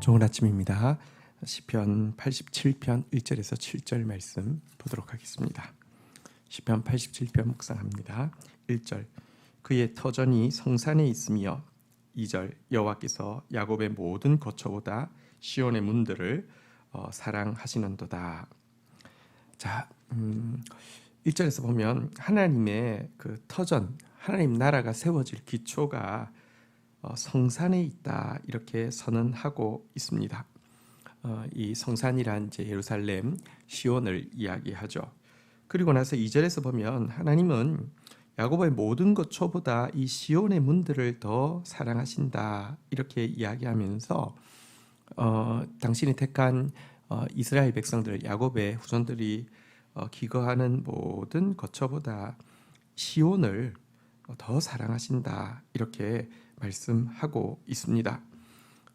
좋은 아침입니다. 시편 87편 1절에서 7절 말씀 보도록 하겠습니다. 시편 87편 묵상합니다. 1절 그의 터전이 성산에 있으며 2절 여호와께서 야곱의 모든 거처보다 시온의 문들을 사랑하시는도다. 자, 1절에서 보면 하나님의 그 터전, 하나님 나라가 세워질 기초가 성산에 있다 이렇게 선언하고 있습니다. 이 성산이란 이제 예루살렘 시온을 이야기하죠. 그리고 나서 2절에서 보면 하나님은 야곱의 모든 거처보다 이 시온의 문들을 더 사랑하신다 이렇게 이야기하면서 당신이 택한 이스라엘 백성들 야곱의 후손들이 기거하는 모든 거처보다 시온을 더 사랑하신다 이렇게 말씀하고 있습니다.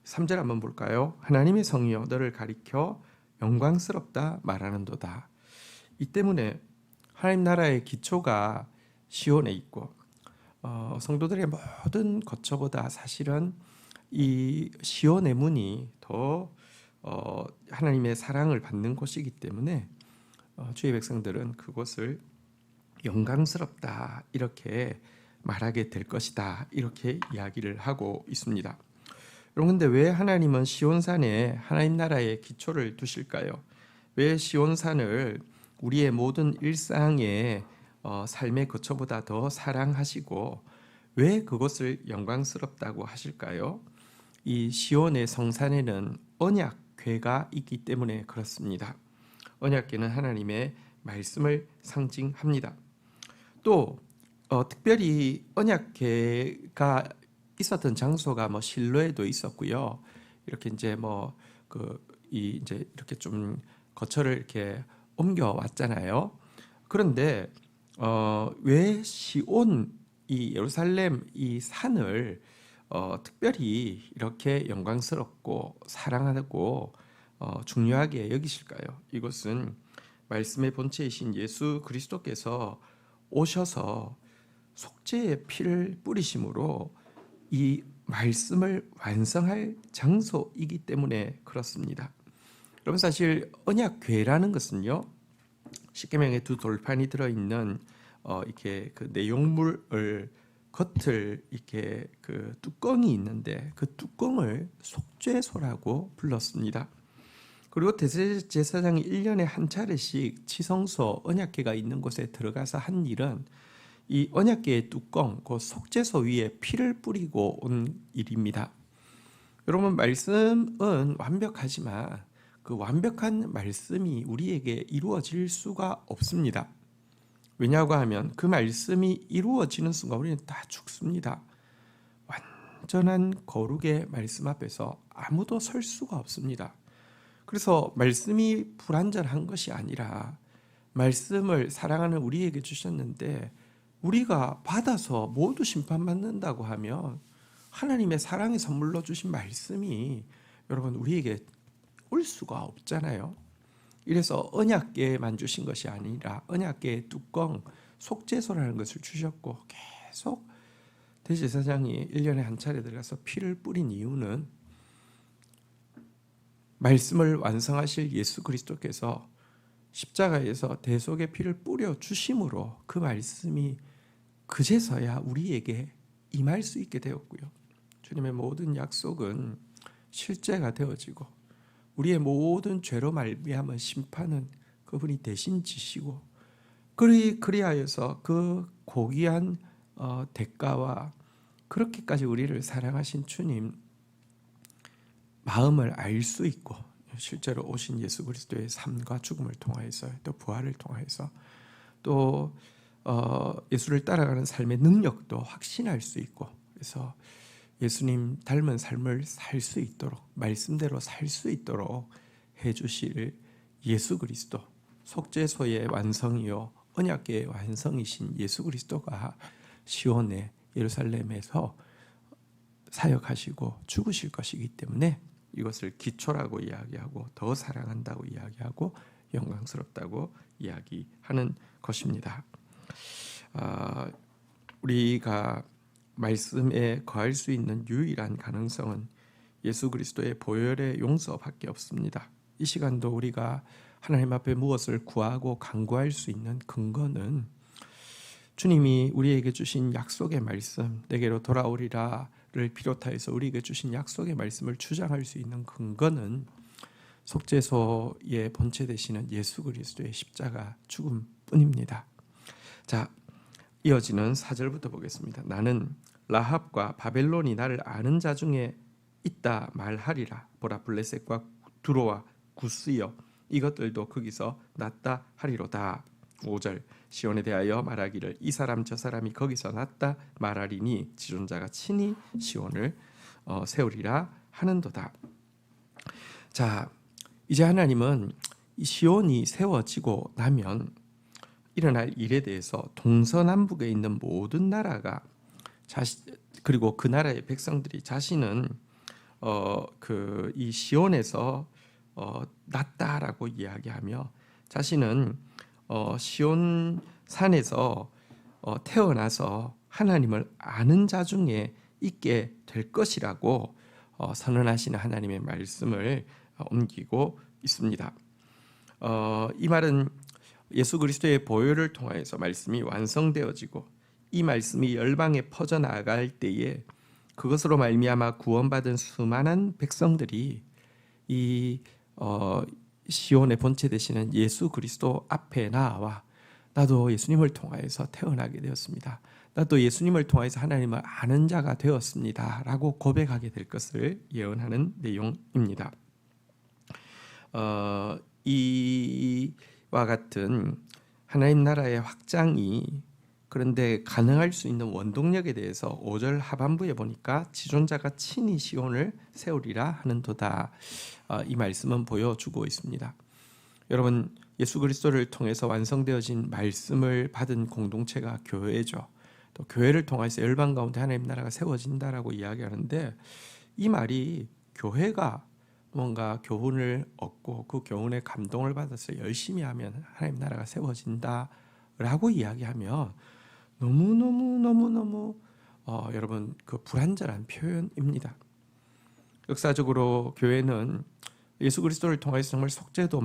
3절 한번 볼까요? 하나님의 성이여 너를 가리켜 영광스럽다 말하는도다. 이 때문에 하나님 나라의 기초가 시온에 있고 성도들의 모든 거처보다 사실은 이 시온의 문이 더 하나님의 사랑을 받는 곳이기 때문에 주의 백성들은 그곳을 영광스럽다 이렇게 말하게 될 것이다 이렇게 이야기를 하고 있습니다. 여러분, 근데 왜 하나님은 시온산에 하나님 나라의 기초를 두실까요? 왜 시온산을 우리의 모든 일상의 삶의 거처보다 더 사랑하시고 왜 그것을 영광스럽다고 하실까요? 이 시온의 성산에는 언약궤가 있기 때문에 그렇습니다. 언약궤는 하나님의 말씀을 상징합니다. 또 특별히 언약궤가 있었던 장소가 실로에도 있었고요. 이렇게 이제 이제 이렇게 좀 거처를 이렇게 옮겨 왔잖아요. 그런데 왜 시온 이 예루살렘 이 산을 특별히 이렇게 영광스럽고 사랑하고 중요하게 여기실까요? 이것은 말씀의 본체이신 예수 그리스도께서 오셔서 속죄의 피를 뿌리심으로 이 말씀을 완성할 장소이기 때문에 그렇습니다. 여러분, 사실 언약궤라는 것은요, 십계명의 두 돌판이 들어있는 이렇게 그 내용물을 겉을 이렇게 그 뚜껑이 있는데 그 뚜껑을 속죄소라고 불렀습니다. 그리고 대제사장이 1년에 한 차례씩 지성소 언약궤가 있는 곳에 들어가서 한 일은 이 언약궤의 뚜껑, 그 속죄소 위에 피를 뿌리고 온 일입니다. 여러분, 말씀은 완벽하지만 그 완벽한 말씀이 우리에게 이루어질 수가 없습니다. 왜냐고 하면 그 말씀이 이루어지는 순간 우리는 다 죽습니다. 완전한 거룩의 말씀 앞에서 아무도 설 수가 없습니다. 그래서 말씀이 불완전한 것이 아니라 말씀을 사랑하는 우리에게 주셨는데 우리가 받아서 모두 심판받는다고 하면 하나님의 사랑의 선물로 주신 말씀이 여러분 우리에게 올 수가 없잖아요. 이래서 언약궤만 주신 것이 아니라 언약궤의 뚜껑 속죄소라는 것을 주셨고 계속 대제사장이 1년에 한 차례 들어가서 피를 뿌린 이유는 말씀을 완성하실 예수 그리스도께서 십자가에서 대속의 피를 뿌려 주심으로 그 말씀이 그제서야 우리에게 임할 수 있게 되었고요. 주님의 모든 약속은 실제가 되어지고 우리의 모든 죄로 말미암은 심판은 그분이 대신 지시고 그리하여서 그 고귀한 대가와 그렇게까지 우리를 사랑하신 주님 마음을 알 수 있고 실제로 오신 예수 그리스도의 삶과 죽음을 통하여서 또 부활을 통하여서 또 예수를 따라가는 삶의 능력도 확신할 수 있고 그래서 예수님 닮은 삶을 살 수 있도록 말씀대로 살 수 있도록 해주실 예수 그리스도 속죄소의 완성이요 언약궤의 완성이신 예수 그리스도가 시온의 예루살렘에서 사역하시고 죽으실 것이기 때문에 이것을 기초라고 이야기하고 더 사랑한다고 이야기하고 영광스럽다고 이야기하는 것입니다. 우리가 말씀에 거할 수 있는 유일한 가능성은 예수 그리스도의 보혈의 용서밖에 없습니다. 이 시간도 우리가 하나님 앞에 무엇을 구하고 간구할 수 있는 근거는 주님이 우리에게 주신 약속의 말씀, 내게로 돌아오리라를 비롯하여서 우리에게 주신 약속의 말씀을 주장할 수 있는 근거는 속죄소의 본체 되시는 예수 그리스도의 십자가 죽음뿐입니다. 자, 이어지는 4절부터 보겠습니다. 나는 라합과 바벨론이 나를 아는 자 중에 있다 말하리라. 보라, 블레셋과 두로와 구스여 이것들도 거기서 났다 하리로다. 5절, 시온에 대하여 말하기를 이 사람 저 사람이 거기서 났다 말하리니 지존자가 친히 시온을 세우리라 하는도다. 자, 이제 하나님은 이 시온이 세워지고 나면 일어날 일에 대해서 동서남북에 있는 모든 나라가 그리고 그 나라의 백성들이 자신은 이 시온에서 났다라고 이야기하며 자신은 시온 산에서 태어나서 하나님을 아는 자 중에 있게 될 것이라고 선언하시는 하나님의 말씀을 옮기고 있습니다. 이 말은 예수 그리스도의 보혈을 통하여서 말씀이 완성되어지고 이 말씀이 열방에 퍼져나갈 때에 그것으로 말미암아 구원받은 수많은 백성들이 이 시온의 본체 되시는 예수 그리스도 앞에 나와 나도 예수님을 통하여서 태어나게 되었습니다. 나도 예수님을 통하여서 하나님을 아는 자가 되었습니다. 라고 고백하게 될 것을 예언하는 내용입니다. 이와 같은 하나님 나라의 확장이 그런데 가능할 수 있는 원동력에 대해서 5절 하반부에 보니까 지존자가 친히 시온을 세우리라 하는도다. 이 말씀은 보여주고 있습니다. 여러분, 예수 그리스도를 통해서 완성되어진 말씀을 받은 공동체가 교회죠. 또 교회를 통해서 열방 가운데 하나님 나라가 세워진다라고 이야기하는데 이 말이 교회가 뭔가 교훈을 얻고 그 교훈의 감동을 받아서 열심히 하면 하나님 나라가 세워진다라고 이야기하면 너무 여러분 그 불완전한 표현입니다. 역사적으로 교회는 예수 그리스도를 통해서 정말 속죄도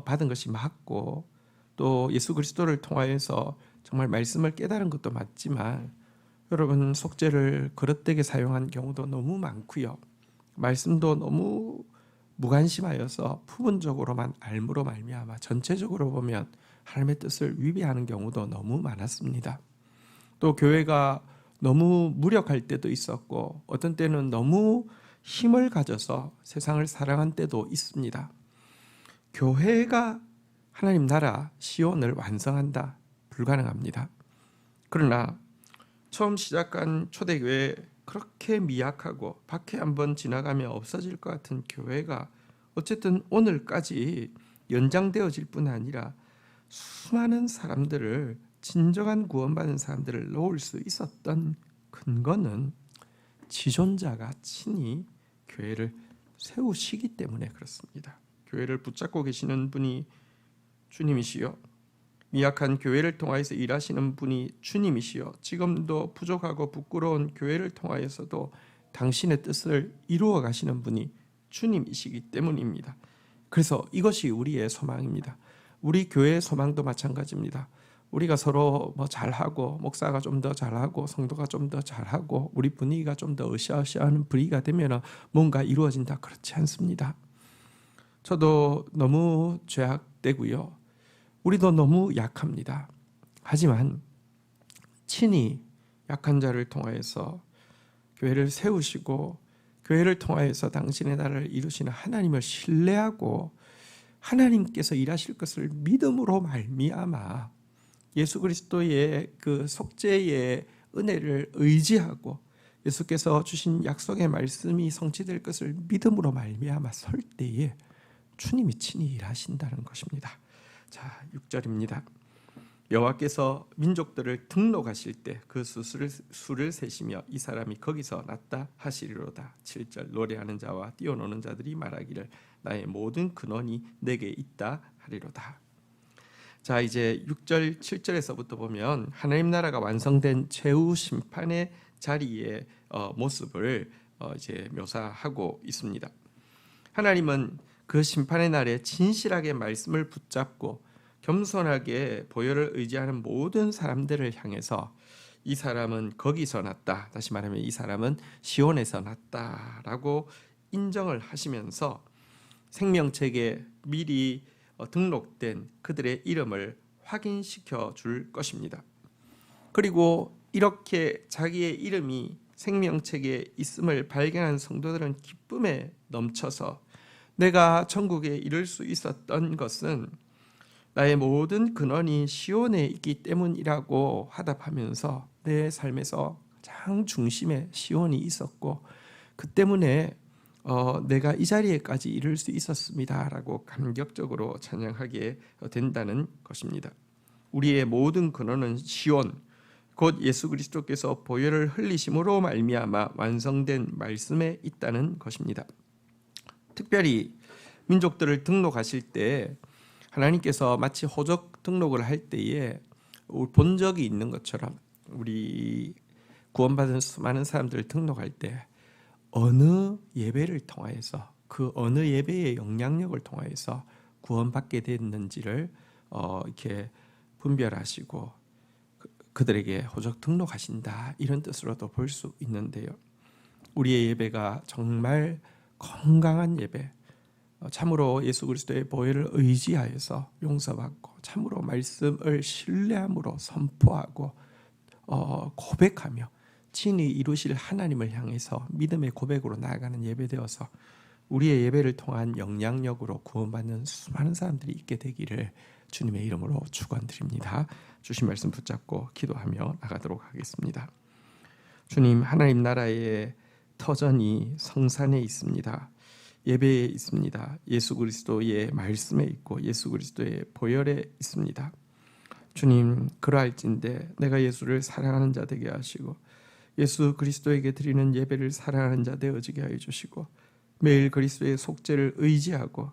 받은 것이 맞고 또 예수 그리스도를 통하여서 정말 말씀을 깨달은 것도 맞지만 여러분 속죄를 그릇되게 사용한 경우도 너무 많고요. 말씀도 너무 무관심하여서 부분적으로만 알므로 말미암아 전체적으로 보면 하나님의 뜻을 위배하는 경우도 너무 많았습니다. 또 교회가 너무 무력할 때도 있었고 어떤 때는 너무 힘을 가져서 세상을 사랑한 때도 있습니다. 교회가 하나님 나라 시온을 완성한다? 불가능합니다. 그러나 처음 시작한 초대교회 그렇게 미약하고 밖에 한번 지나가면 없어질 것 같은 교회가 어쨌든 오늘까지 연장되어질 뿐 아니라 수많은 사람들을 진정한 구원받은 사람들을 놓을 수 있었던 근거는 지존자가 친히 교회를 세우시기 때문에 그렇습니다. 교회를 붙잡고 계시는 분이 주님이시요 미약한 교회를 통하여서 일하시는 분이 주님이시요 지금도 부족하고 부끄러운 교회를 통하여서도 당신의 뜻을 이루어 가시는 분이 주님이시기 때문입니다. 그래서 이것이 우리의 소망입니다. 우리 교회의 소망도 마찬가지입니다. 우리가 서로 잘하고 목사가 좀 더 잘하고 성도가 좀 더 잘하고 우리 분위기가 좀 더 으쌰으쌰하는 분위기가 되면 뭔가 이루어진다. 그렇지 않습니다. 저도 너무 죄악되고요. 우리도 너무 약합니다. 하지만 친히 약한 자를 통하여서 교회를 세우시고 교회를 통하여서 당신의 나라를 이루시는 하나님을 신뢰하고 하나님께서 일하실 것을 믿음으로 말미암아 예수 그리스도의 그 속죄의 은혜를 의지하고 예수께서 주신 약속의 말씀이 성취될 것을 믿음으로 말미암아 설 때에 주님이 친히 일하신다는 것입니다. 자, 6절입니다. 여호와께서 민족들을 등록하실 때 그 수를 세시며 이 사람이 거기서 났다 하시리로다. 7절 노래하는 자와 뛰어노는 자들이 말하기를 나의 모든 근원이 내게 있다 하리로다. 자, 이제 6절 7절에서부터 보면 하나님 나라가 완성된 최후 심판의 자리의 모습을 이제 묘사하고 있습니다. 하나님은 그 심판의 날에 진실하게 말씀을 붙잡고 겸손하게 보혈을 의지하는 모든 사람들을 향해서 이 사람은 거기서 났다, 다시 말하면 이 사람은 시온에서 났다라고 인정을 하시면서 생명책에 미리 등록된 그들의 이름을 확인시켜 줄 것입니다. 그리고 이렇게 자기의 이름이 생명책에 있음을 발견한 성도들은 기쁨에 넘쳐서 내가 천국에 이를 수 있었던 것은 나의 모든 근원이 시온에 있기 때문이라고 화답하면서 내 삶에서 가장 중심에 시온이 있었고 그 때문에 내가 이 자리에까지 이를 수 있었습니다라고 감격적으로 찬양하게 된다는 것입니다. 우리의 모든 근원은 시온, 곧 예수 그리스도께서 보혈을 흘리심으로 말미암아 완성된 말씀에 있다는 것입니다. 특별히 민족들을 등록하실 때 하나님께서 마치 호적 등록을 할 때에 본 적이 있는 것처럼 우리 구원받은 수많은 사람들을 등록할 때 어느 예배를 통하여서 그 어느 예배의 영향력을 통하여서 구원받게 됐는지를 이렇게 분별하시고 그들에게 호적 등록하신다, 이런 뜻으로도 볼 수 있는데요. 우리의 예배가 정말 건강한 예배, 참으로 예수 그리스도의 보혈을 의지하여서 용서받고 참으로 말씀을 신뢰함으로 선포하고 고백하며 친히 이루실 하나님을 향해서 믿음의 고백으로 나아가는 예배되어서 우리의 예배를 통한 영향력으로 구원받는 수많은 사람들이 있게 되기를 주님의 이름으로 축원드립니다. 주신 말씀 붙잡고 기도하며 나가도록 하겠습니다. 주님, 하나님 나라의 터전이 성산에 있습니다. 예배에 있습니다. 예수 그리스도의 말씀에 있고 예수 그리스도의 보혈에 있습니다. 주님, 그러할진대 내가 예수를 사랑하는 자 되게 하시고 예수 그리스도에게 드리는 예배를 사랑하는 자 되어지게 하여 주시고 매일 그리스도의 속죄를 의지하고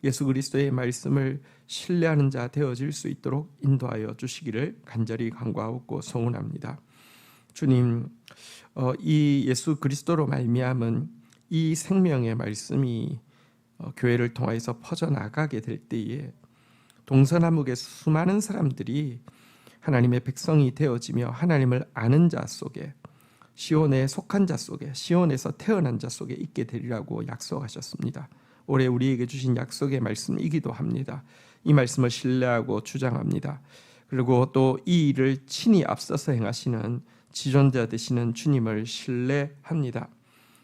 예수 그리스도의 말씀을 신뢰하는 자 되어질 수 있도록 인도하여 주시기를 간절히 간구하고 소원합니다. 주님, 이 예수 그리스도로 말미암은 이 생명의 말씀이 교회를 통해서 퍼져나가게 될 때에 동서남북의 수많은 사람들이 하나님의 백성이 되어지며 하나님을 아는 자 속에, 시온에 속한 자 속에, 시온에서 태어난 자 속에 있게 되리라고 약속하셨습니다. 올해 우리에게 주신 약속의 말씀이기도 합니다. 이 말씀을 신뢰하고 주장합니다. 그리고 또 이 일을 친히 앞서서 행하시는 지존자 되시는 주님을 신뢰합니다.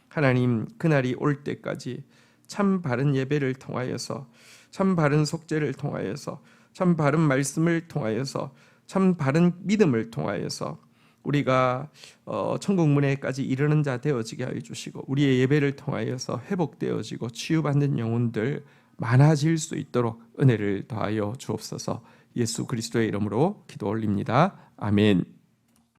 하나님, 그날이 올 때까지 참 바른 예배를 통하여서, 참 바른 속죄를 통하여서, 참 바른 말씀을 통하여서, 참 바른 믿음을 통하여서 우리가 천국 문에까지 이르는 자 되어지게 하여 주시고 우리의 예배를 통하여서 회복되어지고 치유받는 영혼들 많아질 수 있도록 은혜를 더하여 주옵소서. 예수 그리스도의 이름으로 기도 올립니다. 아멘.